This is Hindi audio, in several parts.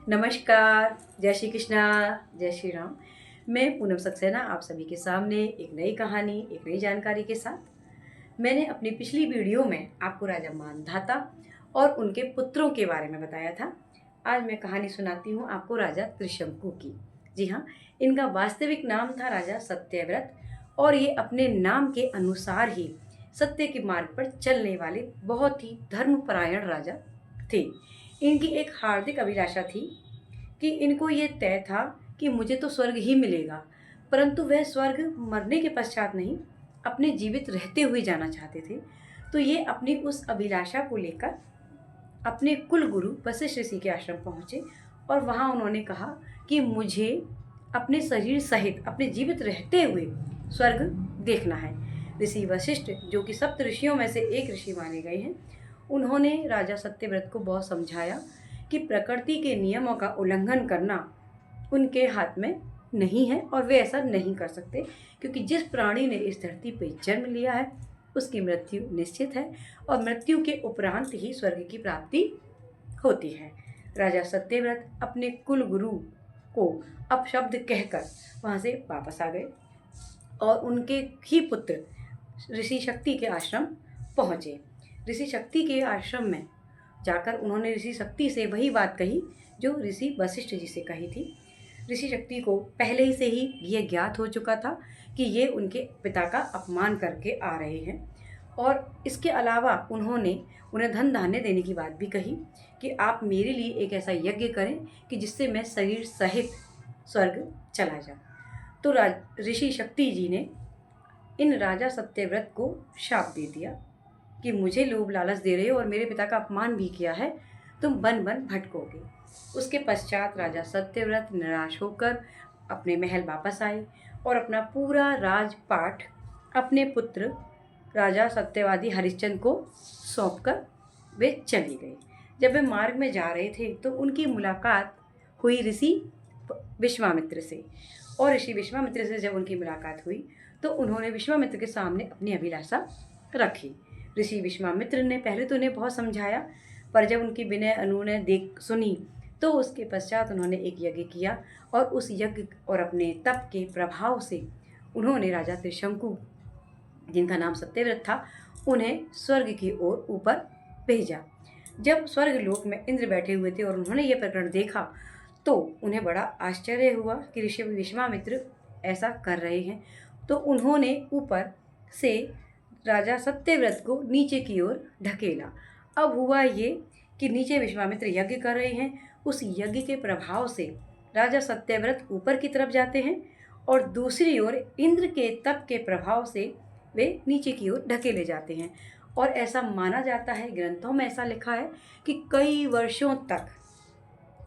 नमस्कार, जय श्री कृष्णा, जय श्री राम। मैं पूनम सक्सेना आप सभी के सामने एक नई कहानी, एक नई जानकारी के साथ। मैंने अपनी पिछली वीडियो में आपको राजा मांधाता और उनके पुत्रों के बारे में बताया था। आज मैं कहानी सुनाती हूँ आपको राजा त्रिशंकु की। जी हाँ, इनका वास्तविक नाम था राजा सत्यव्रत और ये अपने नाम के अनुसार ही सत्य के मार्ग पर चलने वाले बहुत ही धर्मपरायण राजा थे। इनकी एक हार्दिक अभिलाषा थी कि इनको ये तय था कि मुझे तो स्वर्ग ही मिलेगा, परंतु वह स्वर्ग मरने के पश्चात नहीं, अपने जीवित रहते हुए जाना चाहते थे। तो ये अपनी उस अभिलाषा को लेकर अपने कुल गुरु वशिष्ठ ऋषि के आश्रम पहुँचे और वहाँ उन्होंने कहा कि मुझे अपने शरीर सहित अपने जीवित रहते हुए स्वर्ग देखना है। ऋषि वशिष्ठ, जो कि सप्त ऋषियों में से एक ऋषि माने गए हैं, उन्होंने राजा सत्यव्रत को बहुत समझाया कि प्रकृति के नियमों का उल्लंघन करना उनके हाथ में नहीं है और वे ऐसा नहीं कर सकते, क्योंकि जिस प्राणी ने इस धरती पर जन्म लिया है उसकी मृत्यु निश्चित है और मृत्यु के उपरांत ही स्वर्ग की प्राप्ति होती है। राजा सत्यव्रत अपने कुल गुरु को अपशब्द कहकर वहाँ से वापस आ गए और उनके ही पुत्र ऋषि शक्ति के आश्रम पहुँचे। ऋषि शक्ति के आश्रम में जाकर उन्होंने ऋषि शक्ति से वही बात कही जो ऋषि वशिष्ठ जी से कही थी। ऋषि शक्ति को पहले ही से ही ये ज्ञात हो चुका था कि ये उनके पिता का अपमान करके आ रहे हैं और इसके अलावा उन्होंने उन्हें धन धान्य देने की बात भी कही कि आप मेरे लिए एक ऐसा यज्ञ करें कि जिससे मैं शरीर सहित स्वर्ग चला जाऊं। तो ऋषि शक्ति जी ने इन राजा सत्यव्रत को शाप दे दिया कि मुझे लोभ लालच दे रहे हो और मेरे पिता का अपमान भी किया है, तुम बन बन भटकोगे। उसके पश्चात राजा सत्यव्रत निराश होकर अपने महल वापस आए और अपना पूरा राजपाट अपने पुत्र राजा सत्यवादी हरिश्चंद्र को सौंपकर वे चले गए। जब वे मार्ग में जा रहे थे तो उनकी मुलाकात हुई ऋषि विश्वामित्र से, और ऋषि विश्वामित्र से जब उनकी मुलाकात हुई तो उन्होंने विश्वामित्र के सामने अपनी अभिलाषा रखी। ऋषि विश्वामित्र ने पहले तो उन्हें बहुत समझाया, पर जब उनकी विनय अनुनय देख सुनी तो उसके पश्चात उन्होंने एक यज्ञ किया और उस यज्ञ और अपने तप के प्रभाव से उन्होंने राजा त्रिशंकु, जिनका नाम सत्यव्रत था, उन्हें स्वर्ग की ओर ऊपर भेजा। जब स्वर्ग लोक में इंद्र बैठे हुए थे और उन्होंने ये प्रकरण देखा तो उन्हें बड़ा आश्चर्य हुआ कि ऋषि विश्वामित्र ऐसा कर रहे हैं। तो उन्होंने ऊपर से राजा सत्यव्रत को नीचे की ओर ढकेला। अब हुआ ये कि नीचे विश्वामित्र यज्ञ कर रहे हैं, उस यज्ञ के प्रभाव से राजा सत्यव्रत ऊपर की तरफ जाते हैं और दूसरी ओर इंद्र के तप के प्रभाव से वे नीचे की ओर ढकेले जाते हैं। और ऐसा माना जाता है, ग्रंथों में ऐसा लिखा है कि कई वर्षों तक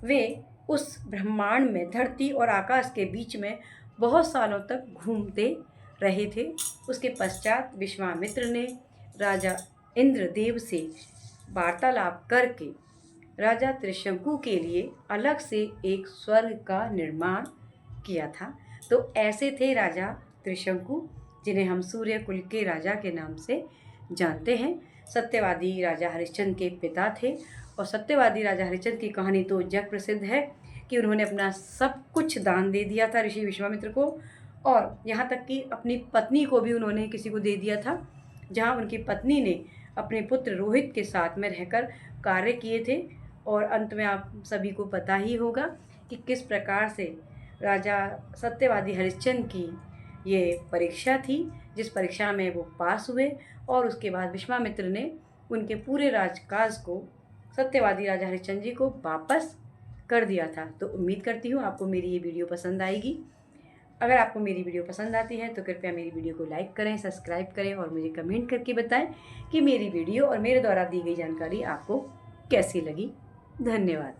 वे उस ब्रह्मांड में, धरती और आकाश के बीच में बहुत सालों तक घूमते रहे थे। उसके पश्चात विश्वामित्र ने राजा इंद्रदेव से वार्तालाप करके राजा त्रिशंकु के लिए अलग से एक स्वर्ग का निर्माण किया था। तो ऐसे थे राजा त्रिशंकु, जिन्हें हम सूर्य कुल के राजा के नाम से जानते हैं। सत्यवादी राजा हरिश्चंद्र के पिता थे और सत्यवादी राजा हरिश्चंद्र की कहानी तो जग प्रसिद्ध है कि उन्होंने अपना सब कुछ दान दे दिया था ऋषि विश्वामित्र को, और यहाँ तक कि अपनी पत्नी को भी उन्होंने किसी को दे दिया था, जहाँ उनकी पत्नी ने अपने पुत्र रोहित के साथ में रहकर कार्य किए थे। और अंत में आप सभी को पता ही होगा कि किस प्रकार से राजा सत्यवादी हरिश्चंद्र की ये परीक्षा थी, जिस परीक्षा में वो पास हुए और उसके बाद विश्वामित्र ने उनके पूरे राजकाज को सत्यवादी राजा हरिश्चंद्र जी को वापस कर दिया था। तो उम्मीद करती हूँ आपको मेरी ये वीडियो पसंद आएगी। अगर आपको मेरी वीडियो पसंद आती है तो कृपया मेरी वीडियो को लाइक करें, सब्सक्राइब करें और मुझे कमेंट करके बताएं कि मेरी वीडियो और मेरे द्वारा दी गई जानकारी आपको कैसी लगी। धन्यवाद।